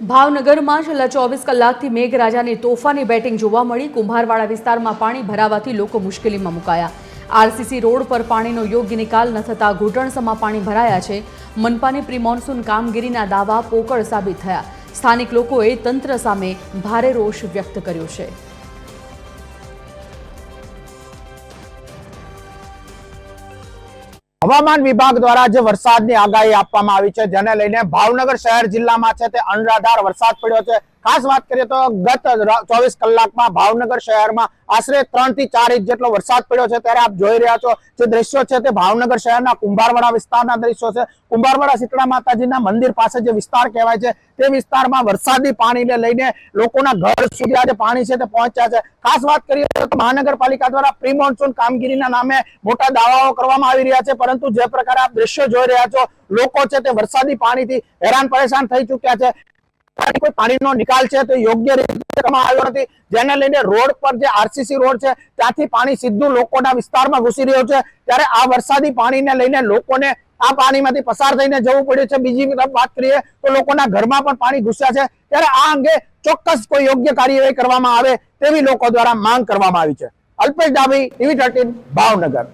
ભાવનગરમાં છેલ્લા 24 કલાકથી મેઘરાજાની તોફાની બેટિંગ જોવા મળી। કુંભારવાડા વિસ્તારમાં પાણી ભરાવાથી લોકો મુશ્કેલીમાં મુકાયા। આરસીસી રોડ પર પાણીનો યોગ્ય નિકાલ ન થતા ઘૂંટણસમાં પાણી ભરાયા છે। મનપાની પ્રી મોન્સૂન કામગીરીના દાવા પોકળ સાબિત થયા। સ્થાનિક લોકોએ તંત્ર સામે ભારે રોષ વ્યક્ત કર્યો છે। હવામાન વિભાગ દ્વારા જે વરસાદની આગાહી આપવામાં આવી છે, જેને લઈને ભાવનગર શહેર જિલ્લામાં છે તે અનરાધાર વરસાદ પડ્યો છે। ખાસ વાત કરીએ તો ગત 24 કલાકમાં ભાવનગર શહેરમાં આશરે 3 થી 4 ઇંચ જેટલો વરસાદ પડ્યો છે। ત્યારે આપ જોઈ રહ્યા છો જે દ્રશ્યો છે તે ભાવનગર શહેરના કુંભારવાડા વિસ્તારના દ્રશ્યો છે। કુંભારવાડા શીતળા માતાજીના મંદિર પાસે જે વિસ્તાર કહેવાય છે તે વિસ્તારમાં વરસાદી પાણીને લઈને લોકોના ઘર સુધી આજે પાણી છે તે પહોંચ્યા છે। ખાસ વાત કરીએ તો મહાનગરપાલિકા દ્વારા પ્રી મોન્સૂન કામગીરીના નામે મોટા દાવાઓ કરવામાં આવી રહ્યા છે, પરંતુ જે પ્રકારે આપ દ્રશ્યો જોઈ રહ્યા છો, લોકો છે તે વરસાદી પાણીથી હેરાન પરેશાન થઈ ચૂક્યા છે। કોઈ પાણીનો નિકાલ છે તો યોગ્ય રીતે કરવામાં આવ્યો નથી, જેને લઈને રોડ પર જે આરસીસી રોડ છે ત્યાંથી પાણી સીધું લોકોના વિસ્તારમાં ઘૂસી રહ્યું છે। ત્યારે આ વરસાદી પાણીને લઈને લોકોને આ પાણીમાંથી પસાર થઈને જવું પડ્યું છે। બીજી તરફ વાત કરીએ તો લોકોના ઘરમાં પણ પાણી ઘૂસ્યા છે। ત્યારે આ અંગે ચોક્કસ કોઈ યોગ્ય કાર્યવાહી કરવામાં આવે તેવી લોકો દ્વારા માંગ કરવામાં આવી છે। અલ્પેશ ડાભી, TV13 ભાવનગર।